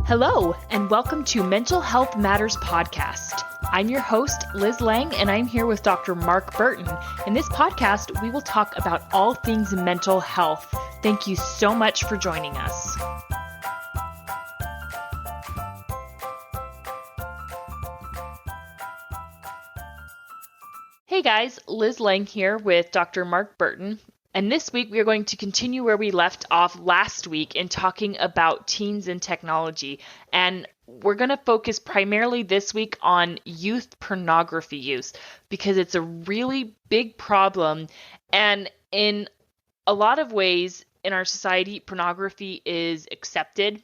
Hello, and welcome to Mental Health Matters Podcast. I'm your host, Liz Lang, and I'm here with Dr. Mark Burton. In this podcast, we will talk about all things mental health. Thank you so much for joining us. Hey guys, Liz Lang here with Dr. Mark Burton. And this week, we are going to continue where we left off last week in talking about teens and technology. And we're going to focus primarily this week on youth pornography use because it's a really big problem. And in a lot of ways in our society, pornography is accepted.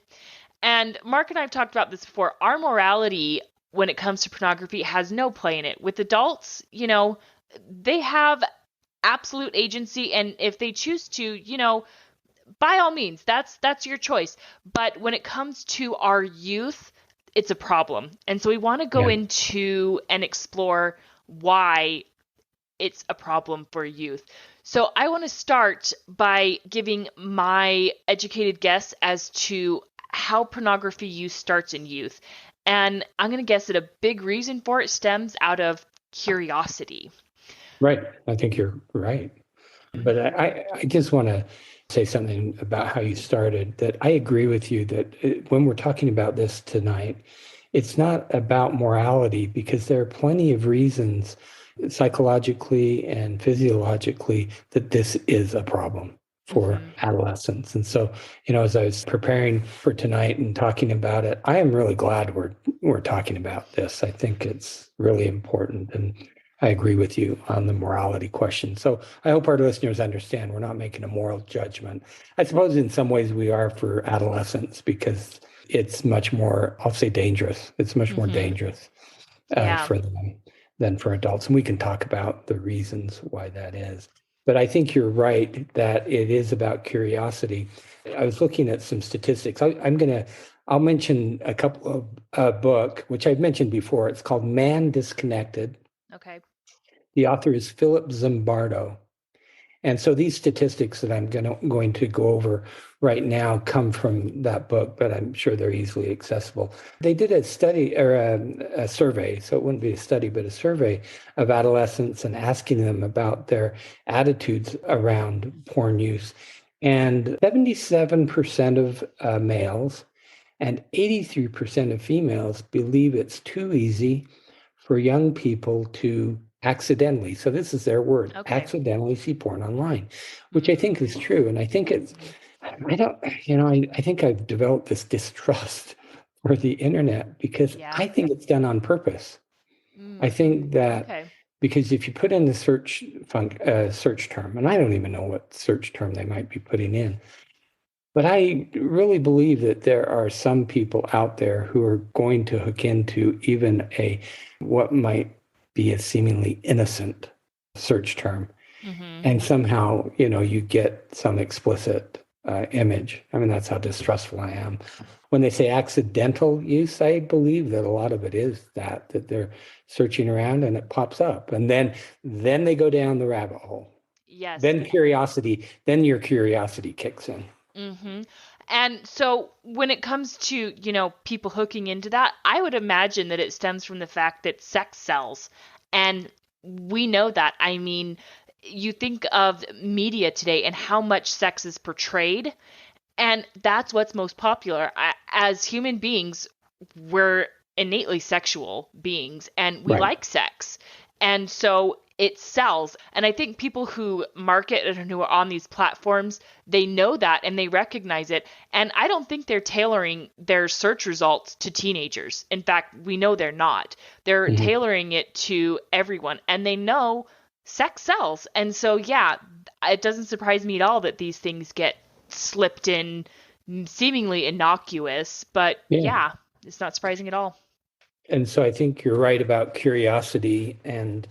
And Mark and I have talked about this before. Our morality when it comes to pornography has no play in it. With adults, they have absolute agency, and if they choose to, by all means, that's your choice. But when it comes to our youth, it's a problem. And so we want to go into and explore why it's a problem for youth. So I want to start by giving my educated guess as to how pornography use starts in youth. And I'm going to guess that a big reason for it stems out of curiosity. Right. I think you're right. But I just want to say something about how you started, that I agree with you that when we're talking about this tonight, it's not about morality, because there are plenty of reasons psychologically and physiologically that this is a problem for adolescents. And so, as I was preparing for tonight and talking about it, I am really glad we're talking about this. I think it's really important. And I agree with you on the morality question. So I hope our listeners understand we're not making a moral judgment. I suppose in some ways we are for adolescents, because it's much more, I'll say, dangerous. It's much more dangerous for them than for adults. And we can talk about the reasons why that is. But I think you're right that it is about curiosity. I was looking at some statistics. I'll mention a couple of a book, which I've mentioned before. It's called Man Disconnected. Okay. The author is Philip Zimbardo. And so these statistics that I'm going to go over right now come from that book, but I'm sure they're easily accessible. They did a study or a survey, so it wouldn't be a study, but a survey of adolescents and asking them about their attitudes around porn use. And 77% of males and 83% of females believe it's too easy for young people to accidentally, so this is their word, accidentally see porn online, which I think is true. And I think I think I've developed this distrust for the internet because I think it's done on purpose. I think that because if you put in the search term, and I don't even know what search term they might be putting in, but I really believe that there are some people out there who are going to hook into even what might be a seemingly innocent search term. And somehow, you get some explicit image. I mean, that's how distrustful I am. When they say accidental use, I believe that a lot of it is that they're searching around and it pops up. And then they go down the rabbit hole. Yes. Then your curiosity kicks in. And so when it comes to, people hooking into that, I would imagine that it stems from the fact that sex sells. And we know that. I mean, you think of media today and how much sex is portrayed, and that's what's most popular. As human beings, we're innately sexual beings, and we like sex. And so it sells. And I think people who market and who are on these platforms, they know that and they recognize it. And I don't think they're tailoring their search results to teenagers. In fact, we know they're not. They're tailoring it to everyone. And they know sex sells. And so, it doesn't surprise me at all that these things get slipped in seemingly innocuous. But it's not surprising at all. And so I think you're right about curiosity. And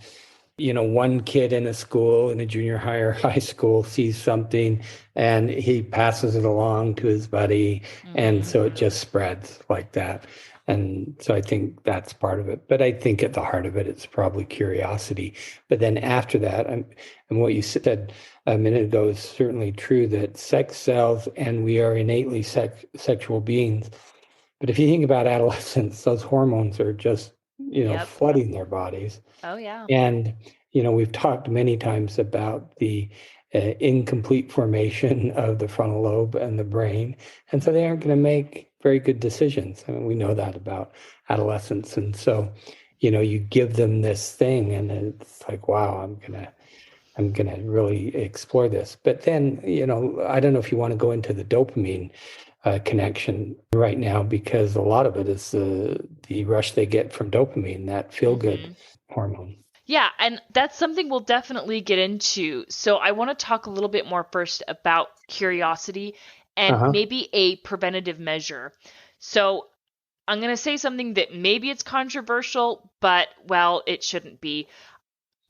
one kid in a school, in a junior high or high school, sees something and he passes it along to his buddy. And so it just spreads like that. And so I think that's part of it. But I think at the heart of it, it's probably curiosity. But then after that, and what you said a minute ago is certainly true, that sex sells and we are innately sexual beings. But if you think about adolescents, those hormones are just, Yep. flooding their bodies. Oh, yeah. And, we've talked many times about the incomplete formation of the frontal lobe and the brain. And so they aren't going to make very good decisions. I mean, we know that about adolescents. And so, you give them this thing and it's like, wow, I'm gonna really explore this. But then, I don't know if you want to go into the dopamine connection right now, because a lot of it is the rush they get from dopamine, that feel-good hormone. Yeah, and that's something we'll definitely get into. So I want to talk a little bit more first about curiosity and Uh-huh. maybe a preventative measure. So I'm going to say something that maybe it's controversial, but well, it shouldn't be.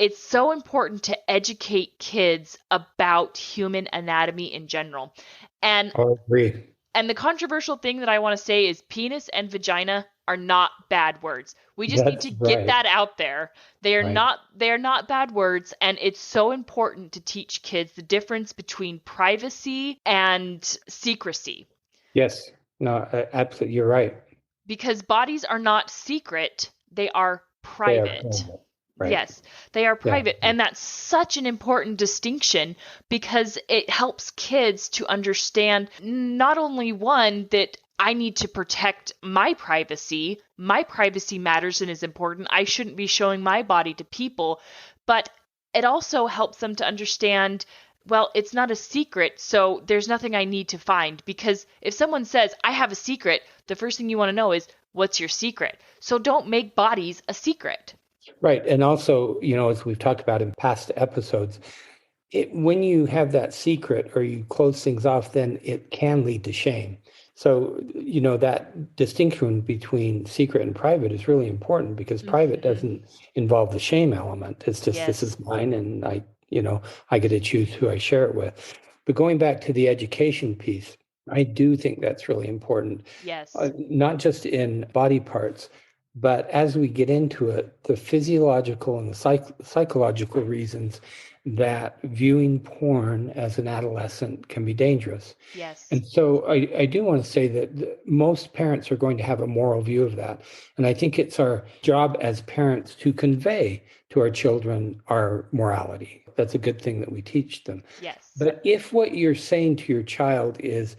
It's so important to educate kids about human anatomy in general. And I agree. and the controversial thing that I want to say is penis and vagina are not bad words. We just need That's to get right. that out there. Right. They are not bad words, and it's so important to teach kids the difference between privacy and secrecy, Yes. No, absolutely. You're right. because bodies are not secret, they are They are private. private. Right. Yes, they are Yeah. private. And that's such an important distinction because it helps kids to understand not only one, that I need to protect my privacy. My privacy matters and is important. I shouldn't be showing my body to people. But it also helps them to understand, well, it's not a secret, so there's nothing I need to find. Because if someone says, I have a secret, the first thing you want to know is, what's your secret? So don't make bodies a secret. Right. And also, as we've talked about in past episodes, when you have that secret or you close things off, then it can lead to shame. So, that distinction between secret and private is really important, because private Hmm. doesn't involve the shame element. It's just, this Yes. is mine, and I get to choose who I share it with. But going back to the education piece, I do think that's really important, Yes. not just in body parts, but as we get into it, the physiological and the psychological reasons that viewing porn as an adolescent can be dangerous. Yes. And so I do want to say that most parents are going to have a moral view of that. And I think it's our job as parents to convey to our children our morality. That's a good thing that we teach them. Yes. But if what you're saying to your child is,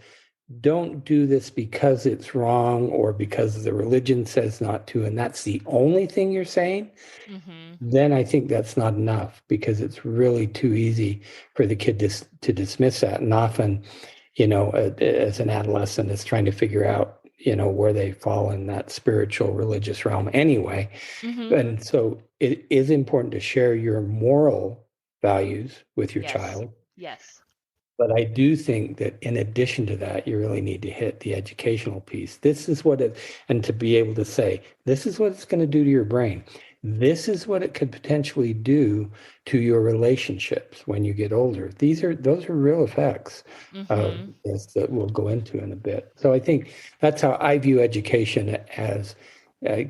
don't do this because it's wrong or because the religion says not to, and that's the only thing you're saying, Hmm. then I think that's not enough, because it's really too easy for the kid to dismiss that. And often, as an adolescent is trying to figure out, where they fall in that spiritual religious realm anyway. Hmm. And so it is important to share your moral values with your Yes. child. Yes. But I do think that in addition to that, you really need to hit the educational piece. This is what it, and to be able to say, this is what it's going to do to your brain. This is what it could potentially do to your relationships when you get older. Those are real effects of Hmm. this that we'll go into in a bit. So I think that's how I view education, as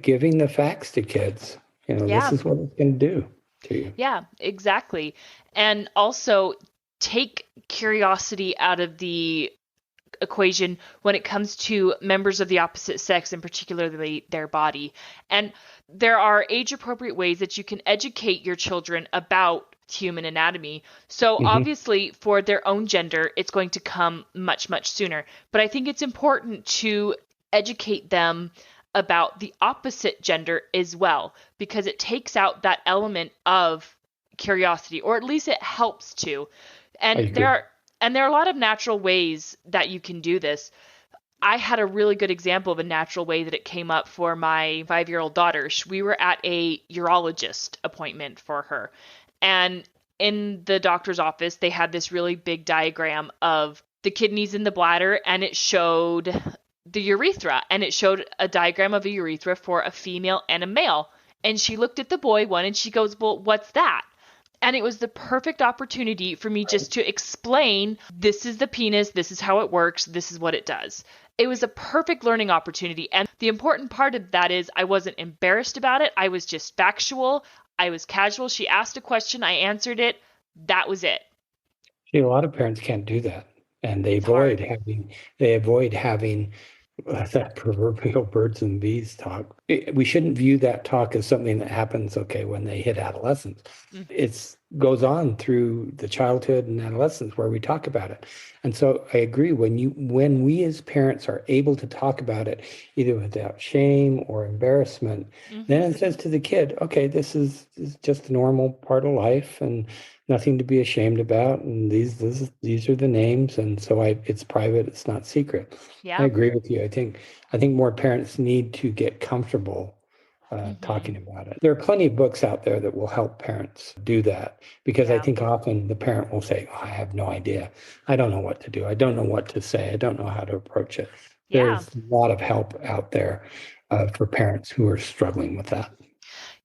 giving the facts to kids. This Yeah. is what it's going to do to you. Yeah, exactly. And also take curiosity out of the equation when it comes to members of the opposite sex, and particularly their body. And there are age appropriate ways that you can educate your children about human anatomy. So Mhm. obviously for their own gender, it's going to come much, much sooner. But I think it's important to educate them about the opposite gender as well, because it takes out that element of curiosity, or at least it helps to. I And agree. there are a lot of natural ways that you can do this. I had a really good example of a natural way that it came up for my 5-year-old daughter. We were at a urologist appointment for her. And in the doctor's office, they had this really big diagram of the kidneys and the bladder, and it showed the urethra, and it showed a diagram of a urethra for a female and a male. And she looked at the boy one and she goes, "Well, what's that?" And it was the perfect opportunity for me just to explain, this is the penis, this is how it works, this is what it does. It was a perfect learning opportunity. And the important part of that is I wasn't embarrassed about it. I was just factual. I was casual. She asked a question, I answered it. That was it. See, a lot of parents can't do that, and It's hard. they avoid having that proverbial birds and bees talk. We shouldn't view that talk as something that happens, okay, when they hit adolescence. Mm. It goes on through the childhood and adolescence where we talk about it. And so I agree when we as parents are able to talk about it either without shame or embarrassment, then Hmm. it says to the kid, okay, this is just a normal part of life and nothing to be ashamed about. And these are the names. And so it's private, it's not secret. I Yeah. agree with you. I think more parents need to get comfortable Hmm. talking about it. There are plenty of books out there that will help parents do that because I Yeah. think often the parent will say, oh, I have no idea. I don't know what to do. I don't know what to say. I don't know how to approach it. Yeah. There's a lot of help out there for parents who are struggling with that.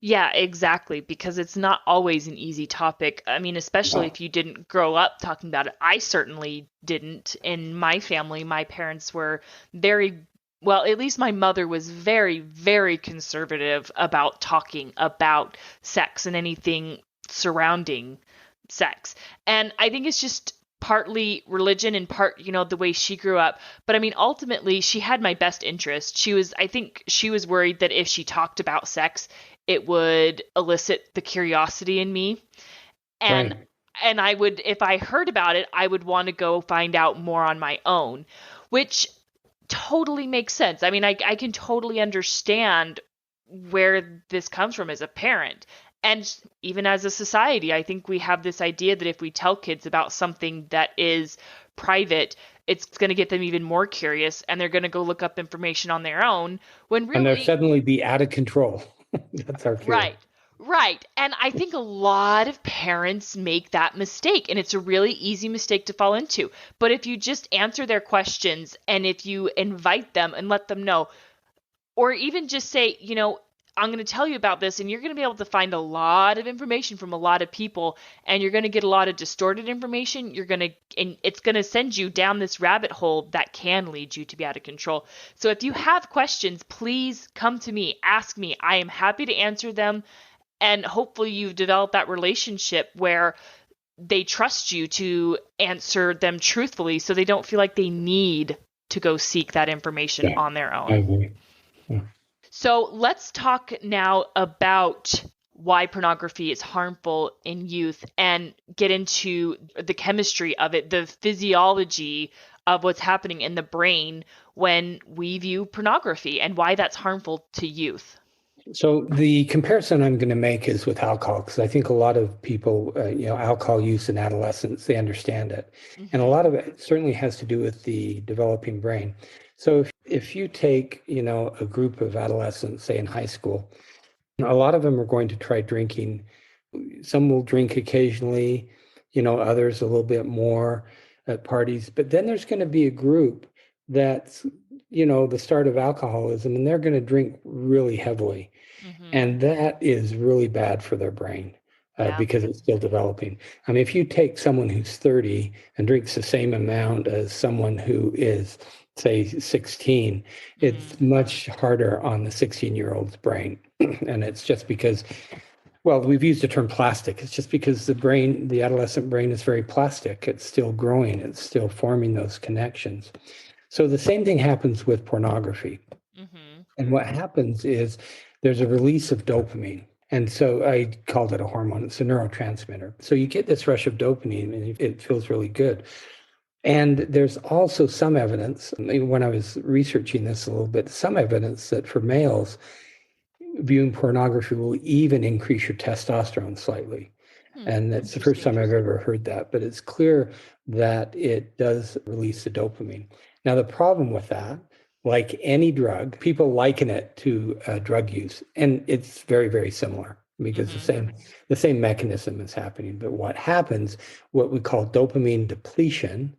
Yeah, exactly. Because it's not always an easy topic. I mean, especially No. if you didn't grow up talking about it. I certainly didn't. In my family, my parents were very, well, at least my mother was very, very conservative about talking about sex and anything surrounding sex. And I think it's just partly religion and part, the way she grew up. But I mean, ultimately, she had my best interest. I think she was worried that if she talked about sex, it would elicit the curiosity in me. And Right. I would, if I heard about it, I would want to go find out more on my own, which totally makes sense. I mean, I can totally understand where this comes from as a parent. And even as a society, I think we have this idea that if we tell kids about something that is private, it's going to get them even more curious and they're going to go look up information on their own when And they'll really, suddenly be out of control. That's our fear. right. Right. And I think a lot of parents make that mistake, and it's a really easy mistake to fall into. But if you just answer their questions and if you invite them and let them know, or even just say, I'm going to tell you about this, and you're going to be able to find a lot of information from a lot of people, and you're going to get a lot of distorted information. And it's going to send you down this rabbit hole that can lead you to be out of control. So if you have questions, please come to me, ask me. I am happy to answer them. And hopefully you've developed that relationship where they trust you to answer them truthfully so they don't feel like they need to go seek that information Yeah, on their I own. agree. Yeah. So let's talk now about why pornography is harmful in youth and get into the chemistry of it, the physiology of what's happening in the brain when we view pornography and why that's harmful to youth. So the comparison I'm going to make is with alcohol, because I think a lot of people, alcohol use in adolescence, they understand it. And a Hmm. lot of it certainly has to do with the developing brain. So if you take, a group of adolescents, say in high school, a lot of them are going to try drinking. Some will drink occasionally, others a little bit more at parties. But then there's going to be a group that's, the start of alcoholism, and they're going to drink really heavily. Hmm. And that is really bad for their brain Yeah. because it's still developing. I mean, if you take someone who's 30 and drinks the same amount as someone who is, say, 16, it's Mm. much harder on the 16-year-old's brain. And it's just because, well, we've used the term plastic. It's just because the adolescent brain is very plastic. It's still growing, it's still forming those connections. So the same thing happens with pornography. Hmm. And what happens is there's a release of dopamine. And so I called it a hormone. It's a neurotransmitter. So you get this rush of dopamine and it feels really good. And there's also some evidence, when I was researching this a little bit, some evidence that for males, viewing pornography will even increase your testosterone slightly. And that's the first Interesting. time I've ever heard that, but it's clear that it does release the dopamine. Now, the problem with that, like any drug, people liken it to drug use, and it's very, very similar because the Hmm. same the same mechanism is happening. But what happens, what we call dopamine depletion.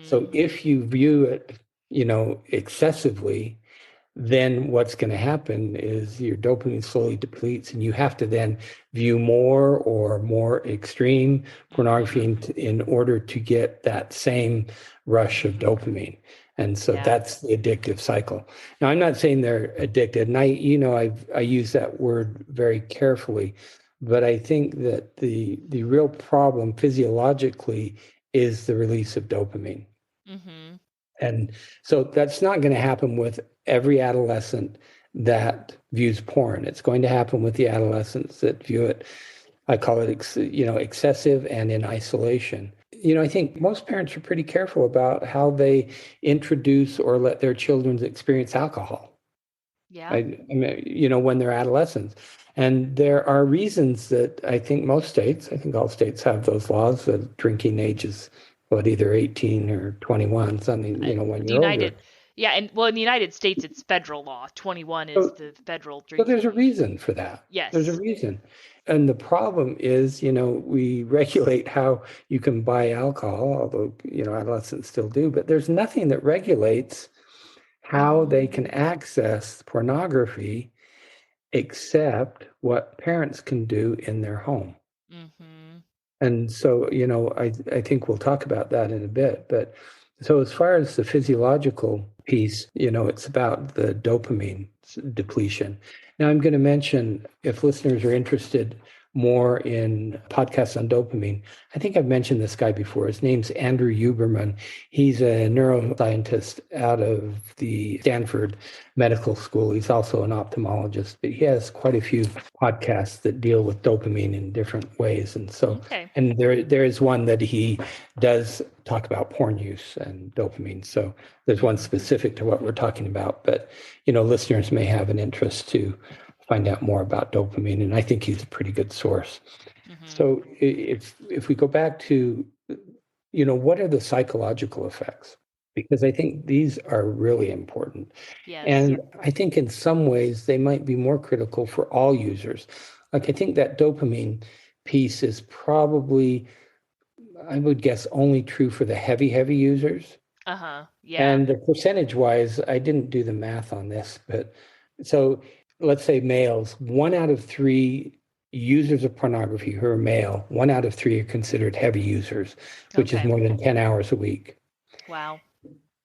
So Hmm. if you view it, excessively, then what's going to happen is your dopamine slowly depletes, and you have to then view more or more extreme pornography Hmm. in order to get that same rush of dopamine. And so Yeah. that's the addictive cycle. Now, I'm not saying they're addicted, and I use that word very carefully, but I think that the real problem physiologically is the release of dopamine. Hmm. And so that's not going to happen with every adolescent that views porn. It's going to happen with the adolescents that view it, I call it, excessive and in isolation. I think most parents are pretty careful about how they introduce or let their children experience alcohol. Yeah. I mean, when they're adolescents. And there are reasons that I think I think all states have those laws that drinking age is, either 18 or 21, something, when The you're older. United, yeah, and well, in the United States, it's federal law. 21 is So, the federal so there's drinking a age. reason for that. There's a Yes. reason. And the problem is, we regulate how you can buy alcohol, although, adolescents still do, but there's nothing that regulates how they can access pornography except what parents can do in their home. Mm-hmm. And so, I think we'll talk about that in a bit. But so as far as the physiological piece, it's about the dopamine depletion. Now, I'm going to mention, if listeners are interested more in podcasts on dopamine, I think I've mentioned this guy before. His name's Andrew Huberman. He's a neuroscientist out of the Stanford Medical School. He's also an ophthalmologist, but he has quite a few podcasts that deal with dopamine in different ways. And so, Okay. and there is one that he does talk about porn use and dopamine. So there's one specific to what we're talking about, but listeners may have an interest to find out more about dopamine, and I think he's a pretty good source. Mm-hmm. So if we go back to, what are the psychological effects? Because I think these are really important. Yes. And I think in some ways they might be more critical for all users. Like I think that dopamine piece is probably, I would guess, only true for the heavy users. Uh-huh. Yeah. And the percentage wise, I didn't do the math on this, but so let's say males, 1 out of 3 users of pornography who are male, 1 out of 3 are considered heavy users, which is Okay. more than 10 hours a week. Wow.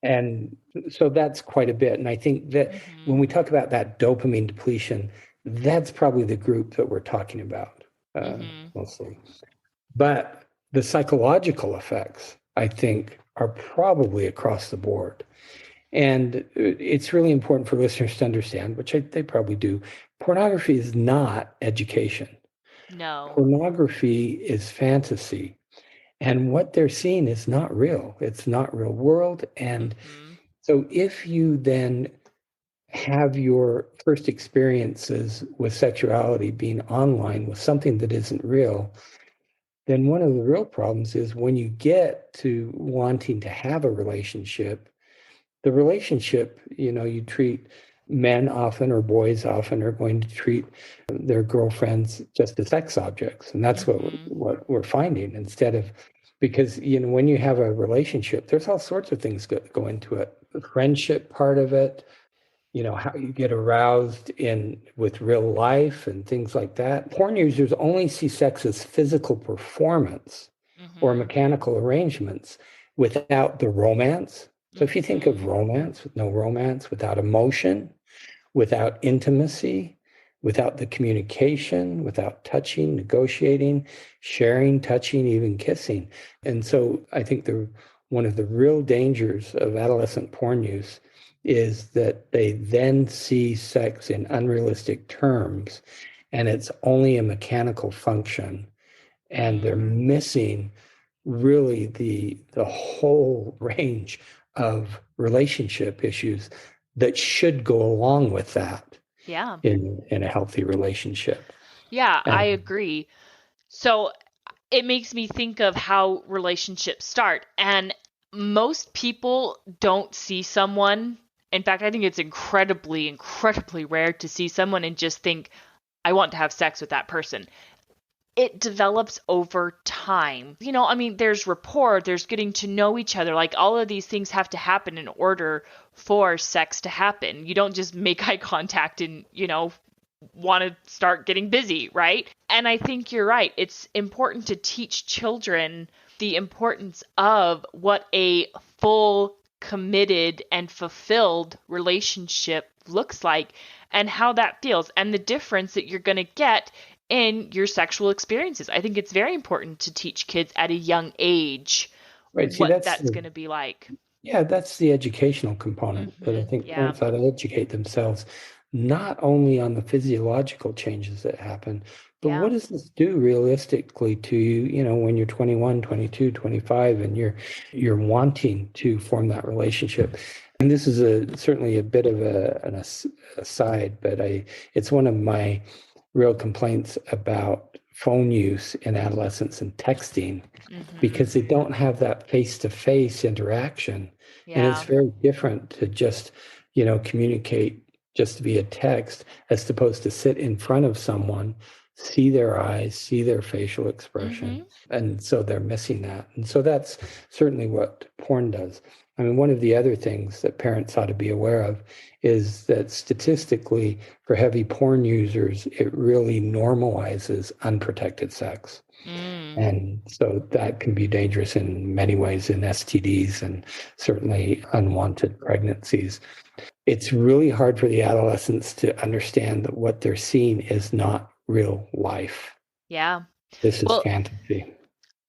And so that's quite a bit. And I think that Mm-hmm. when we talk about that dopamine depletion, that's probably the group that we're talking about Mm-hmm. mostly. But the psychological effects, I think, are probably across the board. And it's really important for listeners to understand, which they probably do. Pornography is not education. No. Pornography is fantasy. And what they're seeing is not real. It's not real world. And Mm-hmm. so if you then have your first experiences with sexuality being online with something that isn't real, then one of the real problems is when you get to wanting to have a relationship, the relationship, you treat men often or boys often are going to treat their girlfriends just as sex objects. And that's Mm-hmm. what we're finding instead of, because, when you have a relationship, there's all sorts of things go into it. The friendship part of it, how you get aroused in with real life and things like that. Porn users only see sex as physical performance or Mm-hmm. mechanical arrangements without the romance. So if you think Mm-hmm. of romance, with no romance, without emotion, without intimacy, without the communication, without touching, negotiating, sharing, touching, even kissing. And so I think one of the real dangers of adolescent porn use is that they then see sex in unrealistic terms, and it's only a mechanical function, and they're Mm. missing really the whole range of relationship issues that should go along with that Yeah. in a healthy relationship. Yeah, I And agree. So it makes me think of how relationships start. And most people don't see someone. In fact, I think it's incredibly, incredibly rare to see someone and just think, I want to have sex with that person. It develops over time. I mean, there's rapport, there's getting to know each other. Like all of these things have to happen in order for sex to happen. You don't just make eye contact and, want to start getting busy, right? And I think you're right. It's important to teach children the importance of what a full, committed, and fulfilled relationship looks like and how that feels and the difference that you're going to get in your sexual experiences. I think it's very important to teach kids at a young age right, see, what that's going to be like. Yeah, that's the educational component that I think Yeah. parents ought to educate themselves, not only on the physiological changes that happen, but what Yeah. does this do realistically to you, when you're 21, 22, 25, and you're wanting to form that relationship. And this is certainly a bit of an aside, but it's one of my real complaints about phone use in adolescence and texting Hmm. because they don't have that face-to-face interaction. And it's Yeah. very different to just, communicate just via text as opposed to sit in front of someone, see their eyes, see their facial expression. Hmm. And so they're missing that. And so that's certainly what porn does. I mean, one of the other things that parents ought to be aware of is that statistically, for heavy porn users, it really normalizes unprotected sex. Mm. And so that can be dangerous in many ways in STDs and certainly unwanted pregnancies. It's really hard for the adolescents to understand that what they're seeing is not real life. Yeah. This is Well, fantasy.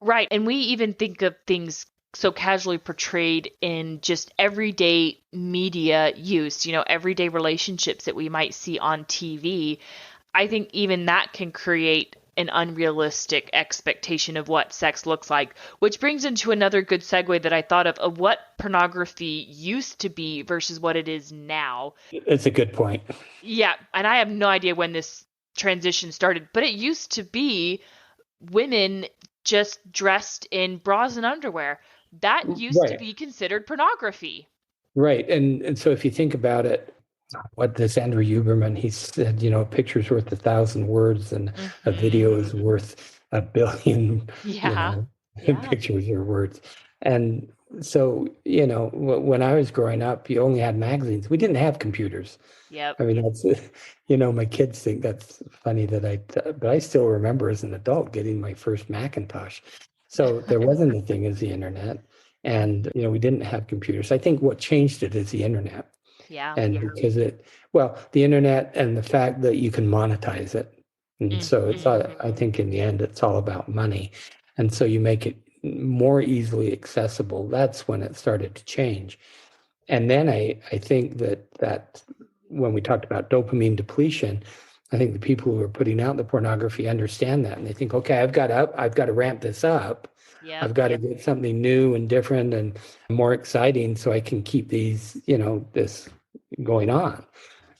right. And we even think of things so casually portrayed in just everyday media use, everyday relationships that we might see on TV. I think even that can create an unrealistic expectation of what sex looks like, which brings into another good segue that I thought of what pornography used to be versus what it is now. It's a good point. Yeah, and I have no idea when this transition started, but it used to be women just dressed in bras and underwear. That used to Right. be considered pornography. Right. And so if you think about it, what this Andrew Huberman, he said, a picture's worth 1,000 words and a Hmm. video is worth 1 billion, Yeah. Yeah. pictures or words. And so, when I was growing up, you only had magazines. We didn't have computers. Yep. I mean, that's, my kids think that's funny but I still remember as an adult getting my first Macintosh. So there wasn't a thing as the internet. And, we didn't have computers. I think what changed it is the internet. Yeah. And because the internet and the fact that you can monetize it. And so Hmm. I think in the end, it's all about money. And so you make it more easily accessible. That's when it started to change. And then I think that when we talked about dopamine depletion, I think the people who are putting out the pornography understand that. And they think, okay, I've got to ramp this up. Yep. I've got to get something new and different and more exciting so I can keep this going on.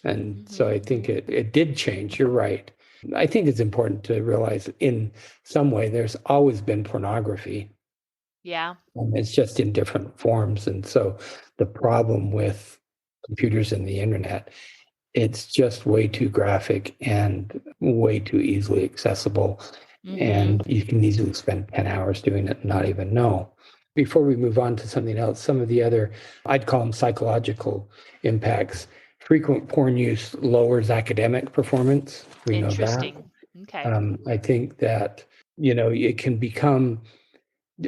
And so Hmm. I think it did change. You're right. I think it's important to realize in some way there's always been pornography. Yeah. It's just in different forms. And so the problem with computers and the internet, it's just way too graphic and way too easily accessible. Hmm. And you can easily spend 10 hours doing it and not even know. Before we move on to something else, some of the other, I'd call them psychological impacts. Frequent porn use lowers academic performance. We know that. Interesting. Okay. I think that, it can become,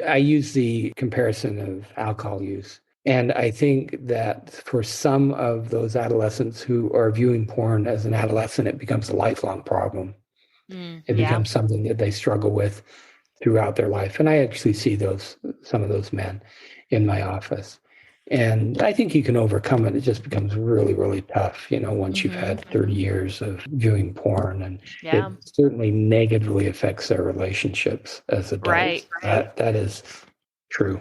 I use the comparison of alcohol use. And I think that for some of those adolescents who are viewing porn as an adolescent, it becomes a lifelong problem. It Yeah. becomes something that they struggle with throughout their life. And I actually see some of those men in my office. And I think you can overcome it. It just becomes really, really tough, once you've Hmm. had 30 years of viewing porn. And it Yeah. certainly negatively affects their relationships as adults. Right. That is true.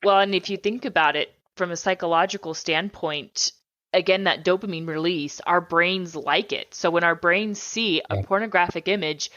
Well, and if you think about it from a psychological standpoint, again, that dopamine release, our brains like it. So when our brains see a Yeah. pornographic image,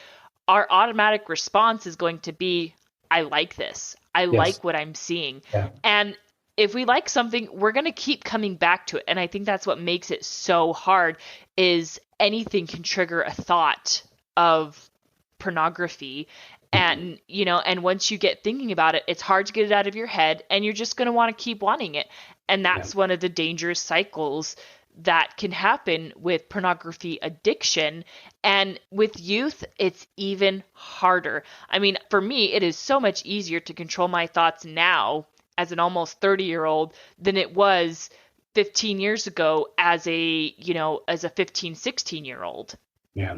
our automatic response is going to be, I like this. I Yes. like what I'm seeing. Yeah. And if we like something, we're going to keep coming back to it. And I think that's what makes it so hard is anything can trigger a thought of pornography. And, and once you get thinking about it, it's hard to get it out of your head and you're just going to want to keep wanting it. And Yeah. that's one of the dangerous cycles that can happen with pornography addiction. And with youth, it's even harder. I mean, for me, it is so much easier to control my thoughts now as an almost 30-year-old than it was 15 years ago as a 15, 16-year-old. Yeah.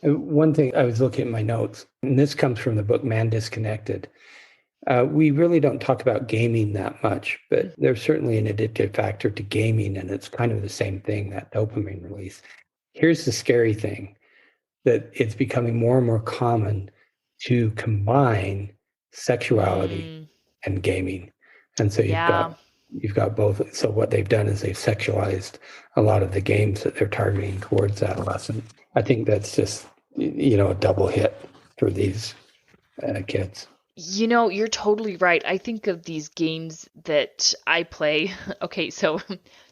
And one thing I was looking at my notes, and this comes from the book Man Disconnected. We really don't talk about gaming that much, but there's certainly an addictive factor to gaming, and it's kind of the same thing, that dopamine release. Here's the scary thing, that it's becoming more and more common to combine sexuality Mm, and gaming. And so yeah. you've got both. So what they've done is they've sexualized a lot of the games that they're targeting towards adolescents. I think that's just, a double hit for these kids. You're totally right. I think of these games that I play. Okay, so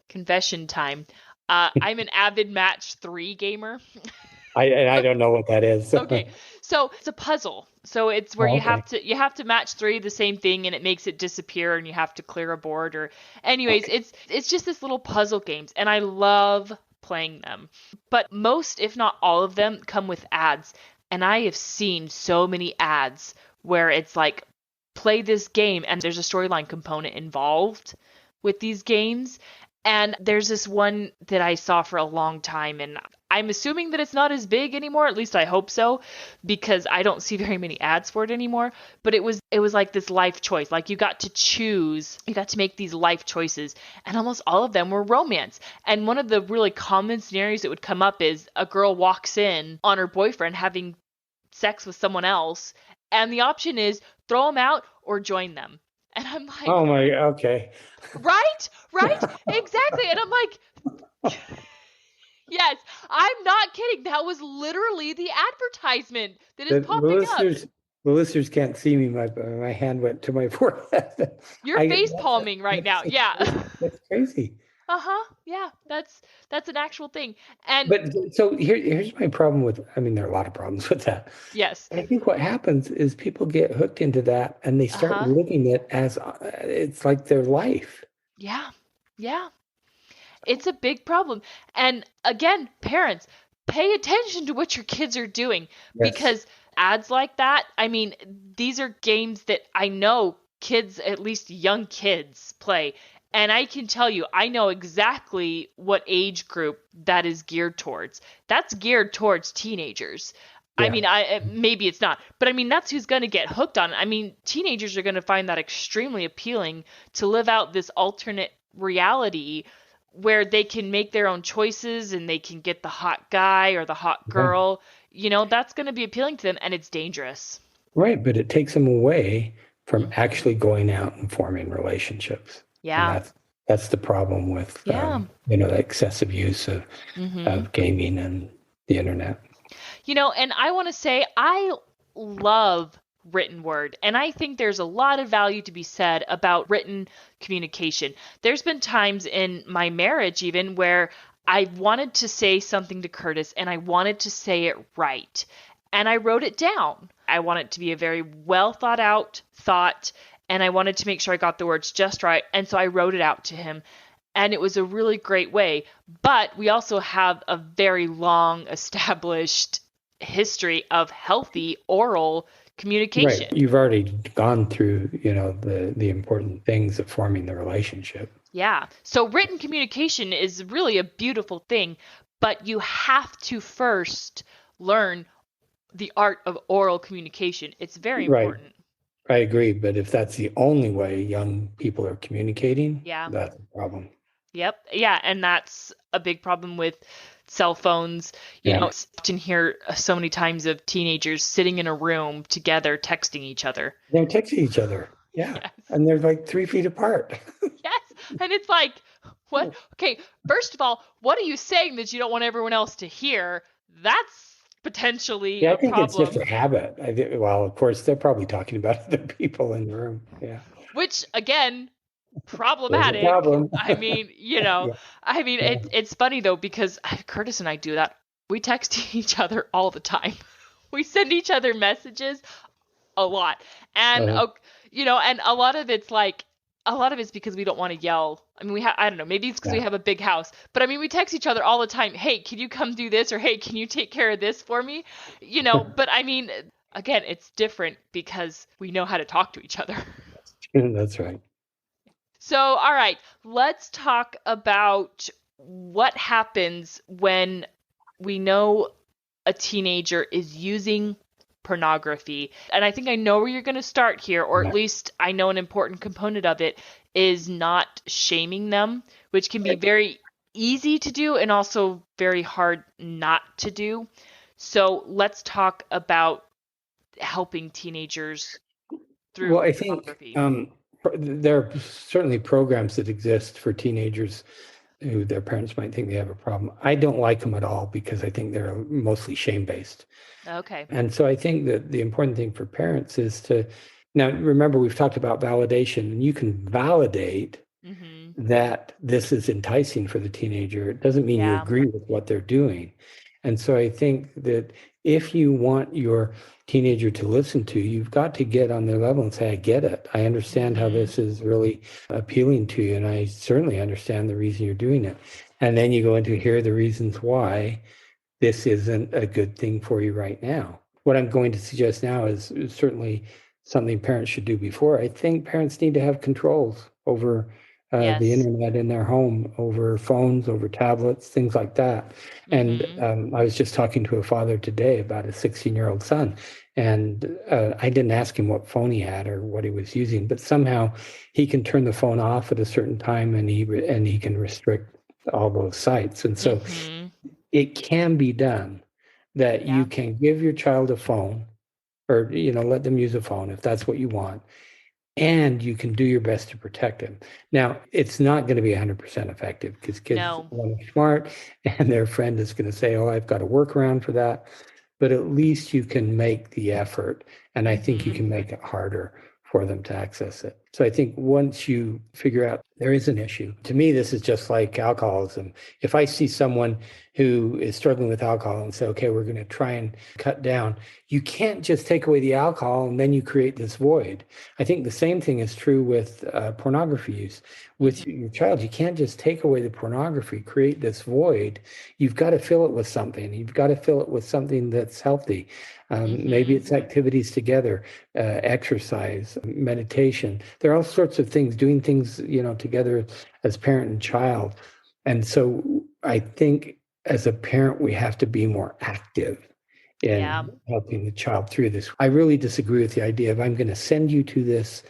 confession time. I'm an avid match 3 gamer. I don't know what that is. Okay, so it's a puzzle. So it's where Oh, you okay. have to match 3 the same thing, and it makes it disappear, and you have to clear a board. Or, anyways, Okay. it's just this little puzzle games, and I love playing them. But most, if not all of them, come with ads, and I have seen so many ads where it's like, play this game, and there's a storyline component involved with these games. And there's this one that I saw for a long time, and I'm assuming that it's not as big anymore. At least I hope so, because I don't see very many ads for it anymore. But it was like this life choice. Like, you got to choose, you got to make these life choices, and almost all of them were romance. And one of the really common scenarios that would come up is a girl walks in on her boyfriend having sex with someone else, and the option is throw them out or join them. And I'm like, Oh my, okay. right? Right? Exactly. And I'm like, yes, I'm not kidding. That was literally the advertisement that is The popping up. listeners can't see me. My hand went to my forehead. You're face palming right now. That's crazy. Yeah. That's crazy. Uh-huh. Yeah, that's an actual thing. And But so here's my problem with, I mean, there are a lot of problems with that. yes. I think what happens is people get hooked into that and they start Uh-huh. living it as it's like their life. Yeah. Yeah. It's a big problem. And again, parents, pay attention to what your kids are doing, Yes. because ads like that, I mean, these are games that I know kids, at least young kids, play. And I can tell you, I know exactly what age group that is geared towards. That's geared towards teenagers. I Yeah. mean, maybe it's not, but I mean, that's who's going to get hooked on it. I mean, teenagers are going to find that extremely appealing, to live out this alternate reality where they can make their own choices, and they can get the hot guy or the hot Yeah. girl. That's going to be appealing to them, and it's dangerous. Right. But it takes them away from Hmm. actually going out and forming relationships. And Yeah. that's the problem with Yeah. the excessive use Hmm. of gaming and the internet. And I want to say I love written word, and I think there's a lot of value to be said about written communication. There's been times in my marriage even where I wanted to say something to Curtis, and I wanted to say it right. And I wrote it down. I want it to be a very well thought out thought, and I wanted to make sure I got the words just right. And so I wrote it out to him, and it was a really great way. But we also have a very long established history of healthy oral Right. communication. You've already gone through, the important things of forming the relationship. Yeah. So written communication is really a beautiful thing, but you have to first learn the art of oral communication. It's very Right. important. I agree. But if that's the only way young people are communicating, Yeah. that's a problem. Yep. Yeah. And that's a big problem with cell phones. Yeah. Often hear so many times of teenagers sitting in a room together texting each other. They're texting each other. Yeah. Yes. And they're like 3 feet apart. Yes. And it's like, what? Okay. First of all, what are you saying that you don't want everyone else to hear? That's potentially Yeah, I a think it's just problem. a habit. Well, of course, they're probably talking about other people in the room. Yeah. Which, again, There's a problematic. problem. I mean, Yeah. Yeah. it's funny though, because Curtis and I do that. We text each other all the time. We send each other messages a lot. And Uh, and a lot of it's because we don't want to yell. I mean, I don't know, maybe it's because we yeah. have a big house, but I mean, we text each other all the time. Hey, can you come do this? Or, hey, can you take care of this for me? But I mean, again, it's different because we know how to talk to each other. That's right. So, all right, let's talk about what happens when we know a teenager is using pornography. And I think I know where you're going to start here, or at Yeah. least I know an important component of it is not shaming them, which can be very easy to do and also very hard not to do. So let's talk about helping teenagers through Well, I think pornography. there are certainly programs that exist for teenagers who their parents might think they have a problem. I don't like them at all because I think they're mostly shame-based. Okay. And so I think that the important thing for parents is to, now remember, we've talked about validation, and you can validate Mhm. that this is enticing for the teenager. It doesn't mean you Yeah. agree with what they're doing. And so I think that if you want your teenager to listen to you, you've got to get on their level and say, I get it. I understand how Mhm. this is really appealing to you. And I certainly understand the reason you're doing it. And then you go into here are the reasons why this isn't a good thing for you right now. What I'm going to suggest now is certainly something parents should do before. I think parents need to have controls over the Yes. internet in their home, over phones, over tablets, things like that. And Mhm. I was just talking to a father today about a 16-year-old son, and I didn't ask him what phone he had or what he was using, but somehow he can turn the phone off at a certain time, and he can restrict all those sites. And so Mhm. it can be done that you Yeah. can give your child a phone or let them use a phone if that's what you want, and you can do your best to protect them. Now, it's not going to be 100% effective because kids No. are smart, and their friend is going to say, oh, I've got a workaround for that, but at least you can make the effort, and I think you Mhm. can make it harder for them to access it. So I think once you figure out there is an issue, to me, this is just like alcoholism. If I see someone who is struggling with alcohol and say, okay, we're going to try and cut down, you can't just take away the alcohol and then you create this void. I think the same thing is true with pornography use. Mhm. With your child, you can't just take away the pornography, create this void. You've got to fill it with something. You've got to fill it with something that's healthy. Maybe Mhm. it's activities together, exercise, meditation. There are all sorts of things, doing things, together as parent and child. And so I think as a parent, we have to be more active Yeah. in helping the child through this. I really disagree with the idea of I'm going to send you to this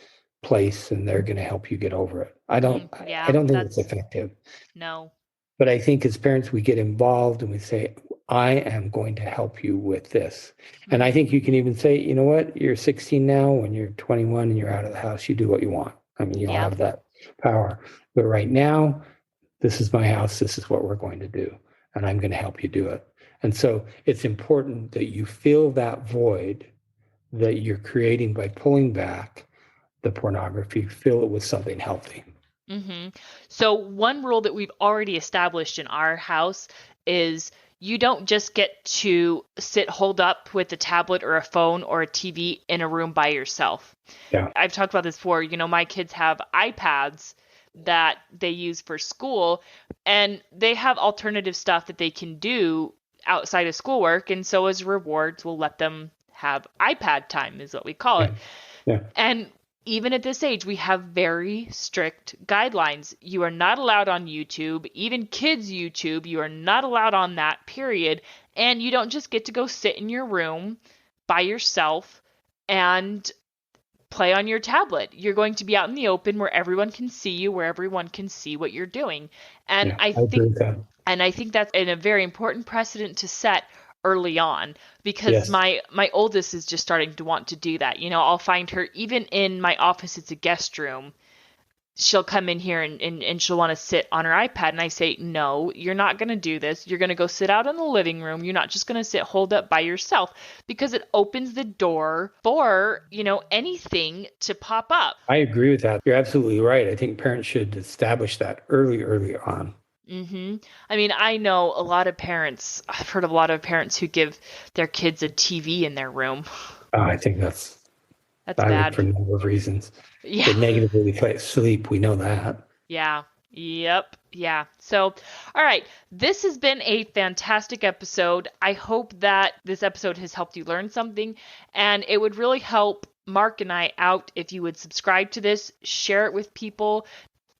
place and they're going to help you get over it. I don't, I Yeah. don't think it's That's effective. no. But I think as parents, we get involved and we say, I am going to help you with this. And I think Mhm. you can even say, you know what, you're 16 now, when you're 21 and you're out of the house, you do what you want. I mean, you all Yeah. have that power. But right now, this is my house. This is what we're going to do. And I'm going to help you do it. And so it's important that you fill that void that you're creating by pulling back the pornography, fill it with something healthy. So one rule that we've already established in our house is you don't just get to sit holed up with a tablet or a phone or a TV in a room by yourself. Yeah. I've talked about this before. My kids have iPads that they use for school, and they have alternative stuff that they can do outside of schoolwork. And so, as rewards, we'll let them have iPad time, is what we call it. Yeah. Yeah. And even at this age, we have very strict guidelines. You are not allowed on YouTube, even kids' YouTube, you are not allowed on that, period. And you don't just get to go sit in your room by yourself and play on your tablet. You're going to be out in the open where everyone can see you, where everyone can see what you're doing. And Yeah. I I agree think with that. and I think that's a very important precedent to set early on because Yes. my oldest is just starting to want to do that. I'll find her even in my office, it's a guest room. She'll come in here and she'll want to sit on her iPad. And I say, no, you're not going to do this. You're going to go sit out in the living room. You're not just going to sit holed up by yourself because it opens the door for, anything to pop up. I agree with that. You're absolutely right. I think parents should establish that early on. I mean, I know a lot of parents, I've heard of a lot of parents who give their kids a TV in their room. I think that's That's bad bad. for a number of reasons. Yeah. It negatively affects sleep. We know that. Yeah. Yep. Yeah. So, all right. This has been a fantastic episode. I hope that this episode has helped you learn something, and it would really help Mark and I out if you would subscribe to this, share it with people.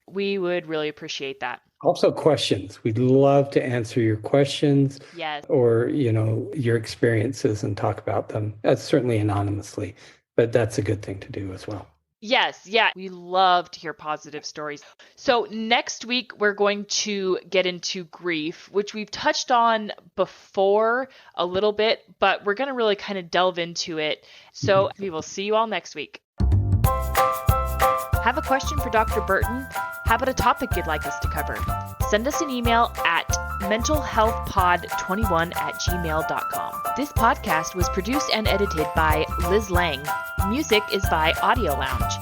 We would really appreciate that. Also questions. We'd love to answer your questions Yes. or, your experiences and talk about them. That's certainly anonymously, but that's a good thing to do as well. Yes, yeah, we love to hear positive stories. So next week, we're going to get into grief, which we've touched on before a little bit, but we're going to really kind of delve into it. So we will see you all next week. Have a question for Dr. Burton? How about a topic you'd like us to cover? Send us an email at mentalhealthpod21@gmail.com. This podcast was produced and edited by Liz Lang. Music is by Audio Lounge.